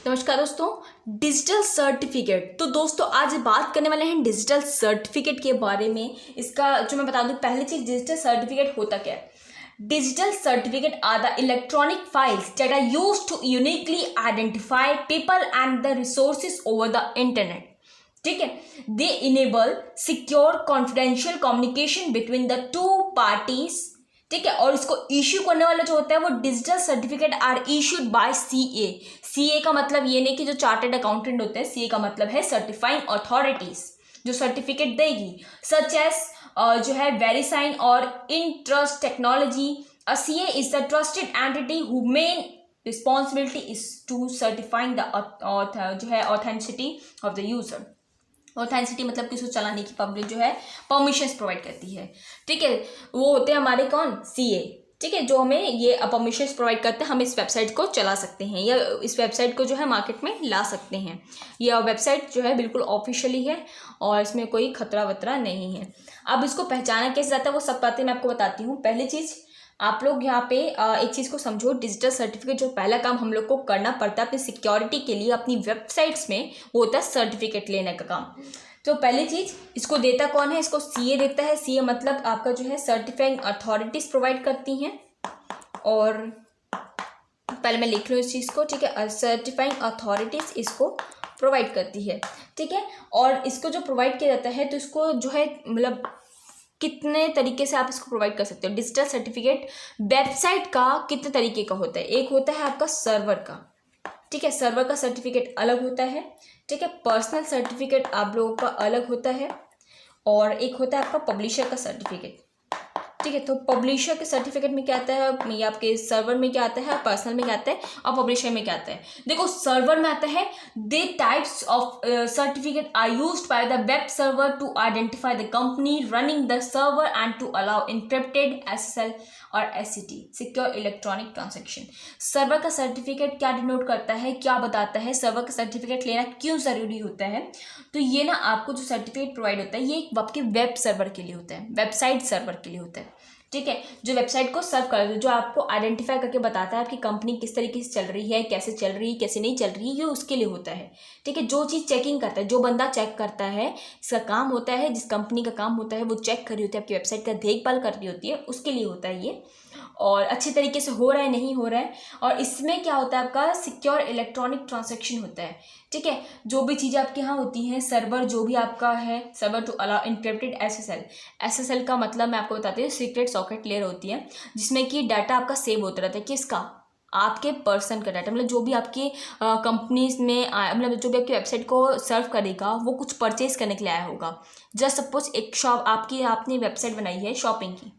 नमस्कार दोस्तों। Digital certificate, तो दोस्तों आज बात करने वाले हैं डिजिटल सर्टिफिकेट के बारे में। इसका जो मैं बता दूं, पहली चीज डिजिटल सर्टिफिकेट होता क्या है। Digital certificate are the electronic files that are used to uniquely identify people and the resources over the internet. ठीक है, they enable secure confidential communication between the two parties. ठीक है, और इसको इश्यू करने वाला जो होता है वो digital certificate are issued by CA. CA का मतलब ये नहीं कि जो चार्टर्ड अकाउंटेंट होते हैं, सीए का मतलब है सर्टिफाइंग अथॉरिटीज जो सर्टिफिकेट देगी, सच एज जो है वेरीसाइन और Entrust technology. CA is the trusted entity who main responsibility is to certifying the जो है authenticity of the user. Authenticity मतलब कि उसको चलाने की पब्लिक जो है परमिशंस प्रोवाइड करती है। ठीक है, वो होते हैं हमारे कौन, सीए। ठीक है, जो हमें ये परमिशंस प्रोवाइड करते हैं, हम इस वेबसाइट को चला सकते हैं या इस वेबसाइट को जो है मार्केट में ला सकते हैं। यह वेबसाइट जो है बिल्कुल ऑफिशियली है और इसमें कोई खतरा वतरा नहीं है। अब इसको पहचाना कैसे जाता है वो सब बातें मैं आपको बताती हूँ। पहली चीज़ आप लोग यहाँ पे एक चीज़ को समझो, डिजिटल सर्टिफिकेट जो पहला काम हम लोग को करना पड़ता है अपनी सिक्योरिटी के लिए अपनी वेबसाइट्स में, वो होता है सर्टिफिकेट लेने का काम। तो पहली चीज़ इसको देता कौन है, इसको सीए देता है। सीए मतलब आपका जो है सर्टिफाइंग अथॉरिटीज़ प्रोवाइड करती हैं। और पहले मैं लिख लूँ इस चीज़ को, ठीक है, सर्टिफाइंग अथॉरिटीज़ इसको प्रोवाइड करती है। ठीक है, और इसको जो प्रोवाइड किया जाता है तो इसको जो है मतलब कितने तरीके से आप इसको प्रोवाइड कर सकते हो। डिजिटल सर्टिफिकेट वेबसाइट का कितने तरीके का होता है। एक होता है आपका सर्वर का, ठीक है, सर्वर का सर्टिफिकेट अलग होता है। ठीक है, पर्सनल सर्टिफिकेट आप लोगों का अलग होता है। और एक होता है आपका पब्लिशर का सर्टिफिकेट। ठीक है, तो पब्लिशर के सर्टिफिकेट में क्या आता है, ये आपके सर्वर में क्या आता है, पर्सनल में क्या आता है और पब्लिशर में क्या आता है। देखो सर्वर में आता है they types of certificate are used by the web server to identify the company running the server and to allow encrypted SSL और SCT secure electronic transaction. Server का सर्टिफिकेट क्या डिनोट करता है, क्या बताता है, सर्वर का सर्टिफिकेट लेना क्यों ज़रूरी होता है। तो ये ना आपको जो सर्टिफिकेट प्रोवाइड होता है ये आपके वेब सर्वर के लिए होता है, वेबसाइट सर्वर के लिए होता है। ठीक है, जो वेबसाइट को सर्व कर जो आपको आइडेंटिफाई करके बताता है आपकी कंपनी किस तरीके से चल रही है, कैसे चल रही है, कैसे नहीं चल रही है, ये उसके लिए होता है। ठीक है, जो चीज़ चेकिंग करता है, जो बंदा चेक करता है, इसका काम होता है, जिस कंपनी का काम होता है वो चेक कर रही होती है, आपकी वेबसाइट का देखभाल कर रही होती है, उसके लिए होता है ये। और अच्छे तरीके से हो रहा है नहीं हो रहा है। और इसमें क्या होता है आपका सिक्योर इलेक्ट्रॉनिक ट्रांजैक्शन होता है। ठीक है, जो भी चीज़ें आपके यहाँ होती हैं, सर्वर जो भी आपका है, server to allow encrypted SSL. SSL का मतलब मैं आपको बताती हूँ, सीक्रेट सॉकेट लेयर होती है जिसमें कि डाटा आपका सेव होता रहता है। किसका, आपके पर्सन का डाटा, मतलब जो भी आपकी कंपनीज में मतलब जो भी आपकी वेबसाइट को सर्व करेगा वो कुछ परचेज करने के लिए आया होगा। जस्ट सपोज एक शॉप आपने वेबसाइट बनाई है शॉपिंग की,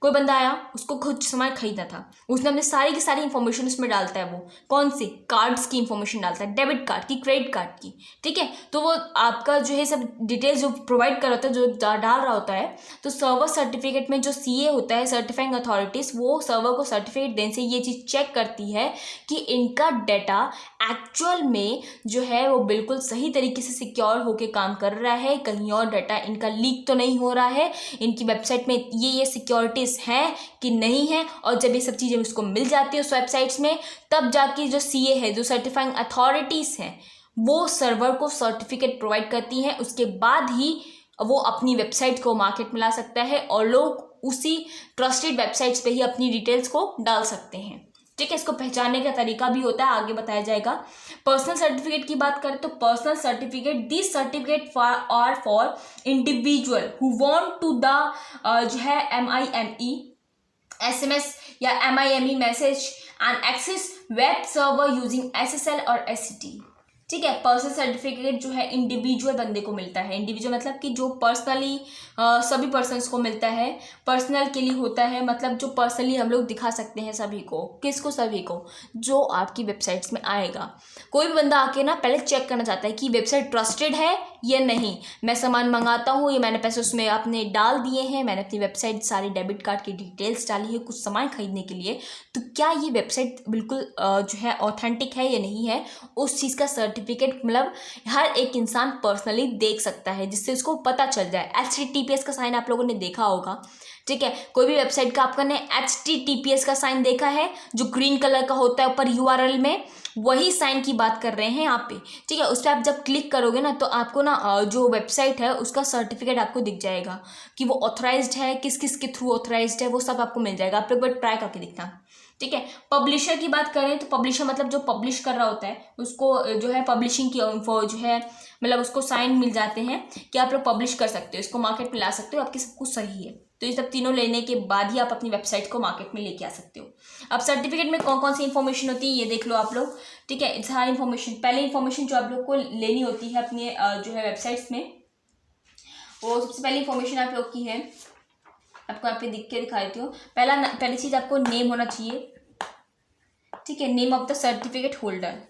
कोई बंदा आया, उसको कुछ सामान खरीदना था, उसने अपने सारी की सारी इन्फॉर्मेशन उसमें डालता है। वो कौन सी कार्ड्स की इन्फॉर्मेशन डालता है, डेबिट कार्ड की, क्रेडिट कार्ड की। ठीक है, तो वो आपका जो है सब डिटेल्स जो प्रोवाइड कर रहा होता है, जो डाल रहा होता है। तो सर्वर सर्टिफिकेट में जो सीए होता है, सर्टिफाइंग अथॉरिटीज़, वो सर्वर को सर्टिफिकेट देने से ये चीज़ चेक करती है कि इनका डाटा एक्चुअल में जो है वो बिल्कुल सही तरीके से सिक्योर होकर काम कर रहा है, कहीं और डाटा इनका लीक तो नहीं हो रहा है, इनकी वेबसाइट में ये सिक्योरिटी हैं कि नहीं है। और जब ये सब चीज़ें उसको मिल जाती है उस वेबसाइट्स में, तब जाके जो सीए है, जो सर्टिफाइंग अथॉरिटीज़ हैं, वो सर्वर को सर्टिफिकेट प्रोवाइड करती हैं। उसके बाद ही वो अपनी वेबसाइट को मार्केट में ला सकता है और लोग उसी ट्रस्टेड वेबसाइट्स पे ही अपनी डिटेल्स को डाल सकते हैं। ठीक है, इसको पहचानने का तरीका भी होता है, आगे बताया जाएगा। पर्सनल सर्टिफिकेट की बात करें तो personal certificate, this certificate are for individual who want to the जो है MIME SMS या MIME message and access web server using SSL और SCT। ठीक है, पर्सनल सर्टिफिकेट जो है इंडिविजुअल बंदे को मिलता है। इंडिविजुअल मतलब कि जो पर्सनली सभी पर्सन्स को मिलता है, पर्सनल के लिए होता है, मतलब जो पर्सनली हम लोग दिखा सकते हैं सभी को। किसको, सभी को जो आपकी वेबसाइट्स में आएगा। कोई भी बंदा आके ना पहले चेक करना चाहता है कि वेबसाइट ट्रस्टेड है या नहीं। मैं सामान मंगाता हूँ, ये मैंने पैसे उसमें अपने डाल दिए हैं, मैंने अपनी वेबसाइट सारी डेबिट कार्ड की डिटेल्स डाली है कुछ सामान खरीदने के लिए, तो क्या ये वेबसाइट बिल्कुल जो है ऑथेंटिक है या नहीं है। उस चीज़ का सर्टिफिकेट मतलब हर एक इंसान पर्सनली देख सकता है, जिससे उसको पता चल जाए। HTTP HTTPS का साइन आप लोगों ने देखा होगा, ठीक है। कोई भी वेबसाइट का आपका ने HTTPS का साइन देखा है, जो ग्रीन कलर का होता है ऊपर URL में, वही साइन की बात कर रहे हैं यहाँ पे, ठीक है। उस पर आप जब क्लिक करोगे ना तो आपको ना जो वेबसाइट है उसका सर्टिफिकेट आपको दिख जाएगा कि वो ऑथराइज्ड है, किस किस के थ्रू ऑथराइज्ड है, वो सब आपको मिल जाएगा। आप लोग एक बार ट्राई करके दिखना, ठीक है। पब्लिशर की बात करें तो पब्लिशर मतलब जो पब्लिश कर रहा होता है उसको जो है पब्लिशिंग की इन्फो जो है, मतलब उसको साइन मिल जाते हैं कि आप लोग पब्लिश कर सकते हो, इसको मार्केट में ला सकते हो, आपकी सब कुछ सही है। तो ये सब तीनों लेने के बाद ही आप अपनी वेबसाइट को मार्केट में लेके आ सकते हो। अब सर्टिफिकेट में कौन कौन सी इन्फॉर्मेशन होती है ये देख लो आप लोग, ठीक है। सारी इन्फॉर्मेशन, पहले इन्फॉर्मेशन जो आप लोग को लेनी होती है अपने जो है वेबसाइट्स में, वो सबसे पहली इन्फॉर्मेशन आप लोग की है, आपको यहाँ पे दिख के दिखा देती हूँ। पहली चीज़ आपको नेम होना चाहिए, ठीक है। Name of the certificate holder,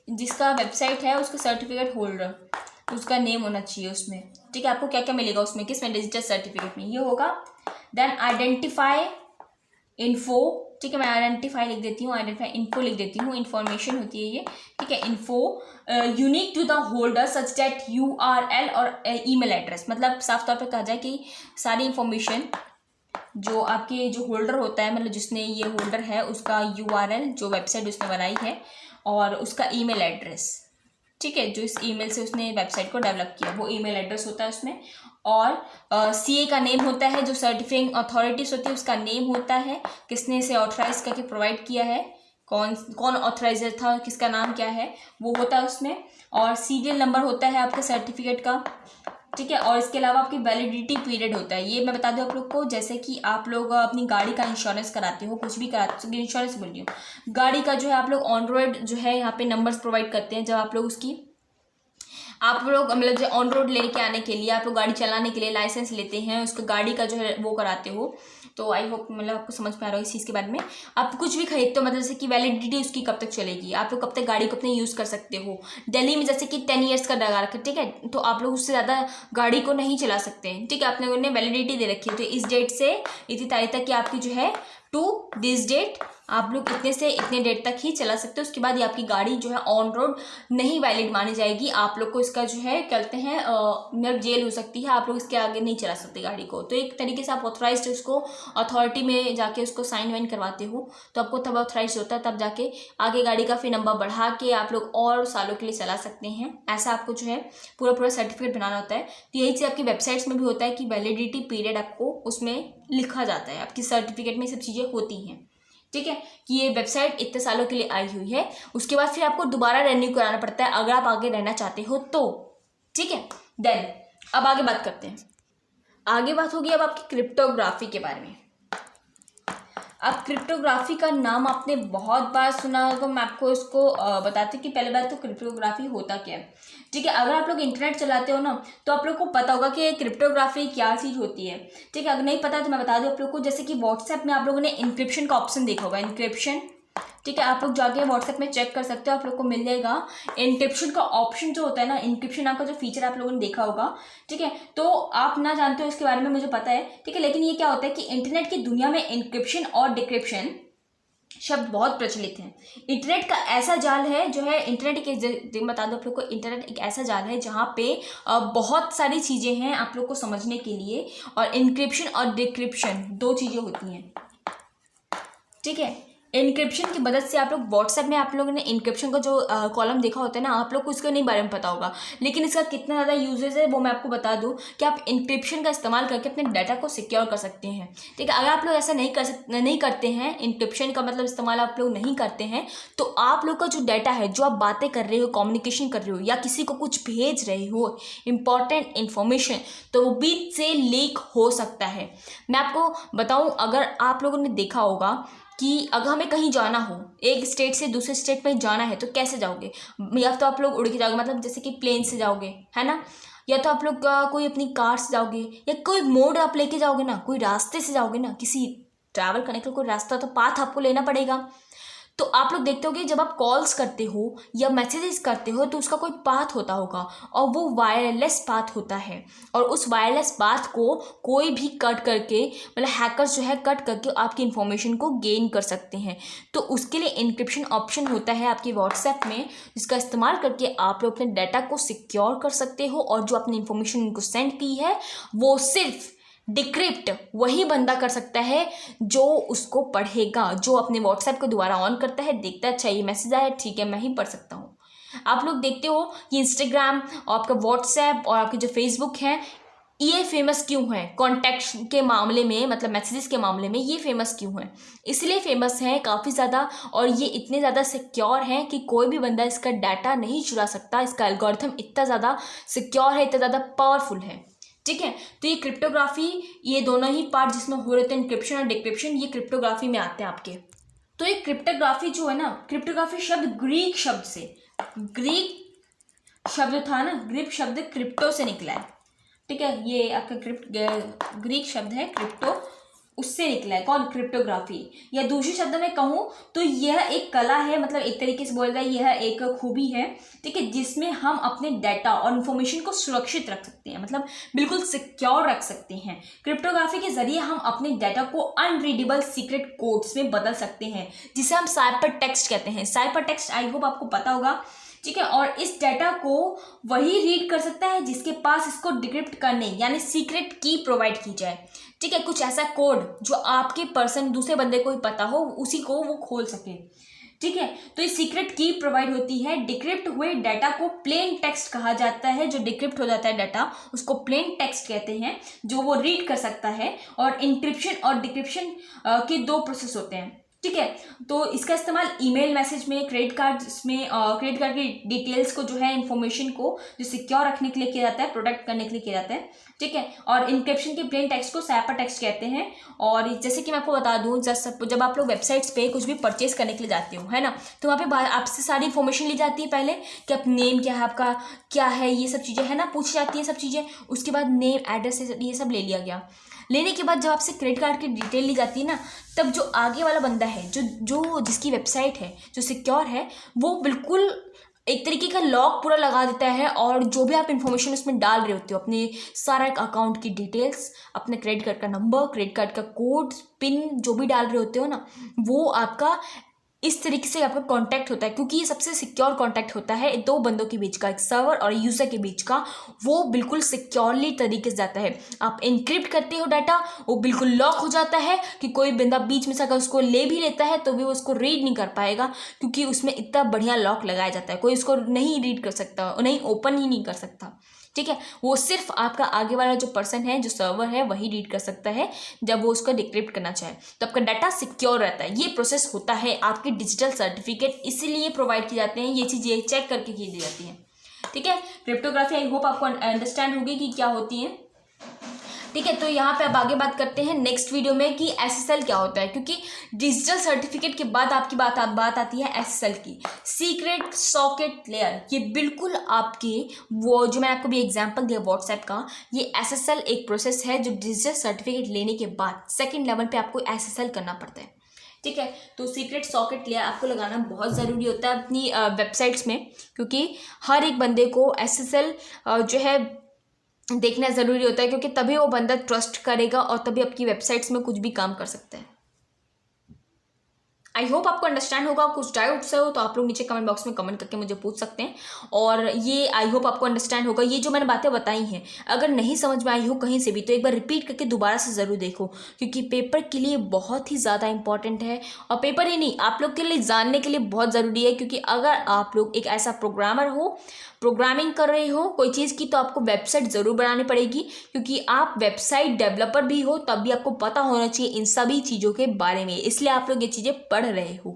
जिसका वेबसाइट है उसका सर्टिफिकेट होल्डर, उसका नेम होना चाहिए उसमें, ठीक है। आपको क्या क्या मिलेगा उसमें, किसमें, डिजिटल सर्टिफिकेट में ये होगा। देन आइडेंटिफाई इन्फो, ठीक है। मैं आइडेंटिफाई लिख देती हूँ, आइडेंटिफाई इन्फो लिख देती हूँ, इन्फॉर्मेशन होती है ये, ठीक है। Info unique to the holder such that URL और ईमेल एड्रेस, मतलब साफ तौर पे कहा जाए कि सारी इन्फॉर्मेशन जो आपके जो होल्डर होता है, मतलब जिसने ये होल्डर है उसका URL, जो वेबसाइट उसने बनाई है, और उसका ईमेल एड्रेस, ठीक है। जो इस ईमेल से उसने वेबसाइट को डेवलप किया वो ईमेल एड्रेस होता है उसमें। और CA का नेम होता है, जो सर्टिफाइंग अथॉरिटीज होती है उसका नेम होता है, किसने इसे ऑथराइज करके प्रोवाइड किया है, कौन ऑथराइजर था, किसका नाम क्या है, वो होता है उसमें। और सीरियल नंबर होता है आपके सर्टिफिकेट का, ठीक है। और इसके अलावा आपकी वैलिडिटी पीरियड होता है, ये मैं बता दूं आप लोग को, जैसे कि आप लोग अपनी गाड़ी का इंश्योरेंस कराते हो, कुछ भी कराते हो, इंश्योरेंस बोल रही हूँ, गाड़ी का जो है आप लोग ऑन रोड जो है यहाँ पे नंबर्स प्रोवाइड करते हैं। जब आप लोग मतलब जो ऑन रोड लेके आने के लिए, आप लोग गाड़ी चलाने के लिए लाइसेंस लेते हैं, उसका गाड़ी का जो है वो कराते हो। तो आई होप मतलब आपको समझ में आ रहा हो इस चीज़ के बारे में। आप कुछ भी खरीदते हो, मतलब जैसे कि वैलिडिटी उसकी कब तक चलेगी, आप लोग कब तक गाड़ी को अपने यूज़ कर सकते हो। दिल्ली में जैसे कि 10 ईयर्स का लगा रखा है, ठीक है, तो आप लोग उससे ज़्यादा गाड़ी को नहीं चला सकते हैं, ठीक है। आप लोगों ने वैलिडिटी दे रखी है, तो इस डेट से इतनी तारीख तक की आपकी जो है टू दिस डेट आप लोग इतने से इतने डेट तक ही चला सकते हो। उसके बाद ये आपकी गाड़ी जो है ऑन रोड नहीं वैलिड मानी जाएगी, आप लोग को इसका जो है कहते हैं मतलब जेल हो सकती है, आप लोग इसके आगे नहीं चला सकते गाड़ी को। तो एक तरीके से आप ऑथराइज्ड उसको अथॉरिटी में जाके उसको साइन वाइन करवाते हो, तो आपको तब ऑथराइज होता है, तब जाके आगे गाड़ी का फिर नंबर बढ़ा के आप लोग और सालों के लिए चला सकते हैं। ऐसा आपको जो है पूरा सर्टिफिकेट बनाना होता है। तो यही चीज़ आपकी वेबसाइट्स में भी होता है कि वैलिडिटी पीरियड आपको उसमें लिखा जाता है, आपकी सर्टिफिकेट में सब चीज़ें होती हैं, ठीक है, कि ये वेबसाइट इतने सालों के लिए आई हुई है। उसके बाद फिर आपको दोबारा रेन्यू कराना पड़ता है अगर आप आगे रहना चाहते हो तो, ठीक है। देन अब आगे बात करते हैं, आगे बात होगी अब आपकी क्रिप्टोग्राफी के बारे में। अब क्रिप्टोग्राफी का नाम आपने बहुत बार सुना होगा, मैं आपको इसको बताती हूँ कि पहले बात तो क्रिप्टोग्राफी होता क्या है, ठीक है। अगर आप लोग इंटरनेट चलाते हो ना तो आप लोग को पता होगा कि क्रिप्टोग्राफी क्या चीज़ होती है, ठीक है। अगर नहीं पता तो मैं बता दूँ आप लोग को, जैसे कि व्हाट्सएप में आप लोगों ने इंक्रिप्शन का ऑप्शन देखा होगा, इंक्रिप्शन, ठीक है। आप लोग जाके व्हाट्सएप में चेक कर सकते हो, आप लोग को मिल जाएगा इंक्रिप्शन का ऑप्शन जो होता है ना, इंक्रिप्शन नाम का जो फीचर आप लोगों ने देखा होगा, ठीक है। तो आप ना जानते हो इसके बारे में, मुझे पता है, ठीक है। लेकिन ये क्या होता है कि इंटरनेट की दुनिया में इंक्रिप्शन और डिक्रिप्शन शब्द बहुत प्रचलित हैं। इंटरनेट का ऐसा जाल है जो है, इंटरनेट के बता दो आप लोग को, इंटरनेट एक ऐसा जाल है जहाँ पे बहुत सारी चीज़ें हैं आप लोग को समझने के लिए, और इंक्रिप्शन और डिक्रिप्शन दो चीज़ें होती हैं, ठीक है। इनक्रिप्शन की मदद से आप लोग व्हाट्सएप में, आप लोगों ने इनक्रिप्शन का जो कॉलम देखा होता है ना, आप लोग को इसके नहीं बारे में पता होगा, लेकिन इसका कितना ज़्यादा यूजेस है वो मैं आपको बता दूं कि आप इनक्रिप्शन का इस्तेमाल करके अपने डाटा को सिक्योर कर सकते हैं, ठीक है। अगर आप लोग ऐसा नहीं करते हैं, इनक्रिप्शन का मतलब इस्तेमाल आप लोग नहीं करते हैं, तो आप लोग का जो डाटा है, जो आप बातें कर रहे हो, कम्युनिकेशन कर रहे हो, या किसी को कुछ भेज रहे हो इंपॉर्टेंट इन्फॉर्मेशन, तो वो बीच से लीक हो सकता है। मैं आपको बताऊँ, अगर आप लोगों ने देखा होगा कि अगर हमें कहीं जाना हो, एक स्टेट से दूसरे स्टेट में जाना है, तो कैसे जाओगे, या तो आप लोग उड़ के जाओगे, मतलब जैसे कि प्लेन से जाओगे, है ना, या तो आप लोग कोई अपनी कार से जाओगे, या कोई मोड आप लेके जाओगे ना, कोई रास्ते से जाओगे ना, किसी ट्रैवल करने का कोई रास्ता तो पाथ आपको लेना पड़ेगा। तो आप लोग देखते होगे जब आप कॉल्स करते हो या मैसेजेस करते हो तो उसका कोई पाथ होता होगा और वो वायरलेस पाथ होता है, और उस वायरलेस पाथ को कोई भी कट करके, मतलब हैकर्स जो है कट करके आपकी इन्फॉर्मेशन को गेन कर सकते हैं। तो उसके लिए इंक्रिप्शन ऑप्शन होता है आपके व्हाट्सएप में, जिसका इस्तेमाल करके आप लोग अपने डाटा को सिक्योर कर सकते हो, और जो अपनी इन्फॉर्मेशन उनको सेंड की है वो सिर्फ डिक्रिप्ट वही बंदा कर सकता है जो उसको पढ़ेगा, जो अपने व्हाट्सएप को दोबारा ऑन करता है, देखता है अच्छा ये मैसेज आया, ठीक है मैं ही पढ़ सकता हूँ। आप लोग देखते हो कि इंस्टाग्राम और आपका व्हाट्सएप और आपके जो फेसबुक हैं ये फेमस क्यों है कॉन्टैक्ट के मामले में, मतलब मैसेजेस के मामले में ये फेमस क्यों है? इसलिए फेमस है काफ़ी ज़्यादा, और ये इतने ज़्यादा सिक्योर हैं कि कोई भी बंदा इसका डाटा नहीं चुरा सकता। इसका एल्गोरिथम इतना ज़्यादा सिक्योर है, इतना ज़्यादा पावरफुल है। ठीक है, तो ये क्रिप्टोग्राफी, ये दोनों ही पार्ट जिसमें हो रहे थे इंक्रिप्शन और डिक्रिप्शन, ये क्रिप्टोग्राफी में आते हैं आपके। तो ये क्रिप्टोग्राफी जो है ना, क्रिप्टोग्राफी शब्द ग्रीक शब्द से, ग्रीक शब्द था ना, ग्रीक शब्द क्रिप्टो से निकला है। ठीक है, ये आपका ग्रीक शब्द है क्रिप्टो, उससे निकला है कौन? क्रिप्टोग्राफी। या दूसरे शब्द में कहूँ तो यह एक कला है, मतलब एक तरीके से बोल रहा है यह एक खूबी है, ठीक है, जिसमें हम अपने डाटा और इन्फॉर्मेशन को सुरक्षित रख सकते हैं, मतलब बिल्कुल सिक्योर रख सकते हैं। क्रिप्टोग्राफी के जरिए हम अपने डाटा को अनरीडेबल सीक्रेट कोड्स में बदल सकते हैं, जिसे हम साइपर टेक्स्ट कहते हैं। साइपर टेक्स्ट आई होप आपको पता होगा, ठीक है, और इस डाटा को वही रीड कर सकता है जिसके पास इसको डिक्रिप्ट करने यानी सीक्रेट की प्रोवाइड की जाए। ठीक है, कुछ ऐसा कोड जो आपके पर्सन दूसरे बंदे को ही पता हो, उसी को वो खोल सके। ठीक है, तो ये सीक्रेट की प्रोवाइड होती है। डिक्रिप्ट हुए डाटा को प्लेन टेक्स्ट कहा जाता है। जो डिक्रिप्ट हो जाता है डाटा उसको प्लेन टेक्स्ट कहते हैं, जो वो रीड कर सकता है। और इंक्रिप्शन और डिक्रिप्शन के दो प्रोसेस होते हैं। ठीक है, तो इसका इस्तेमाल ईमेल मैसेज में, क्रेडिट कार्ड में, क्रेडिट कार्ड की डिटेल्स को जो है इन्फॉर्मेशन को जो सिक्योर रखने के लिए किया जाता है, प्रोटेक्ट करने के लिए किया जाता है। ठीक है, और इंक्रिप्शन के प्लेन टेक्स्ट को साइपर टेक्स्ट कहते हैं। और जैसे कि मैं आपको बता दूं, जब आप लोग वेबसाइट्स पे कुछ भी परचेज करने के लिए जाते हो, है ना, तो वहाँ पे आपसे सारी इन्फॉर्मेशन ली जाती है पहले कि आप नेम क्या है, आपका क्या है, ये सब चीज़ें है ना, पूछी जाती है सब चीज़ें। उसके बाद नेम, एड्रेस, ये सब ले लिया गया। लेने के बाद जब आपसे क्रेडिट कार्ड की डिटेल ली जाती है ना, तब जो आगे वाला बंदा है, जो जिसकी वेबसाइट है जो सिक्योर है, वो बिल्कुल एक तरीके का लॉक पूरा लगा देता है, और जो भी आप इन्फॉर्मेशन उसमें डाल रहे होते हो, अपने सारा अकाउंट की डिटेल्स, अपने क्रेडिट कार्ड का नंबर, क्रेडिट कार्ड का कोड, पिन, जो भी डाल रहे होते हो ना, वो आपका इस तरीके से आपका कांटेक्ट होता है, क्योंकि ये सबसे सिक्योर कांटेक्ट होता है दो बंदों के बीच का, एक सर्वर और यूज़र के बीच का। वो बिल्कुल सिक्योरली तरीके से जाता है। आप इनक्रिप्ट करते हो डाटा, वो बिल्कुल लॉक हो जाता है कि कोई बंदा बीच में से अगर उसको ले भी लेता है तो भी वो उसको रीड नहीं कर पाएगा, क्योंकि उसमें इतना बढ़िया लॉक लगाया जाता है, कोई उसको नहीं रीड कर सकता, नहीं ओपन ही नहीं कर सकता। ठीक है, वो सिर्फ आपका आगे वाला जो पर्सन है, जो सर्वर है, वही रीड कर सकता है जब वो उसको डिक्रिप्ट करना चाहे। तो आपका डाटा सिक्योर रहता है। ये प्रोसेस होता है आपके डिजिटल सर्टिफिकेट, इसीलिए प्रोवाइड किए जाते हैं। ये चीज़ें चेक करके की दी जाती हैं। ठीक है, क्रिप्टोग्राफी आई होप आपको अंडरस्टैंड होगी कि क्या होती है। ठीक है, तो यहाँ पे अब आगे बात करते हैं नेक्स्ट वीडियो में कि SSL क्या होता है, क्योंकि डिजिटल सर्टिफिकेट के बाद आपकी बात आती है SSL की, सीक्रेट सॉकेट लेयर। ये बिल्कुल आपके वो जो मैंने आपको भी एग्जांपल दिया व्हाट्सएप का, ये SSL एक प्रोसेस है जो डिजिटल सर्टिफिकेट लेने के बाद सेकेंड लेवल पर आपको SSL करना पड़ता है। ठीक है, तो सीक्रेट सॉकेट लेयर आपको लगाना बहुत ज़रूरी होता है अपनी वेबसाइट्स में, क्योंकि हर एक बंदे को SSL जो है देखना ज़रूरी होता है, क्योंकि तभी वो बंदा ट्रस्ट करेगा और तभी आपकी वेबसाइट्स में कुछ भी काम कर सकता है। आई होप आपको अंडरस्टैंड होगा। कुछ डाउट्स हो तो आप लोग नीचे कमेंट बॉक्स में कमेंट करके मुझे पूछ सकते हैं। और ये आई होप आपको अंडरस्टैंड होगा। ये जो मैंने बातें बताई हैं, अगर नहीं समझ में आई हो कहीं से भी, तो एक बार रिपीट करके दोबारा से ज़रूर देखो, क्योंकि पेपर के लिए बहुत ही ज़्यादा इंपॉर्टेंट है। और पेपर ही नहीं, आप लोग के लिए जानने के लिए बहुत ज़रूरी है, क्योंकि अगर आप लोग एक ऐसा प्रोग्रामर हो, प्रोग्रामिंग कर रहे हो कोई चीज़ की, तो आपको वेबसाइट ज़रूर बनानी पड़ेगी, क्योंकि आप वेबसाइट डेवलपर भी हो, तब भी आपको पता होना चाहिए इन सभी चीज़ों के बारे में। इसलिए आप लोग ये चीज़ें पढ़ रहे हो।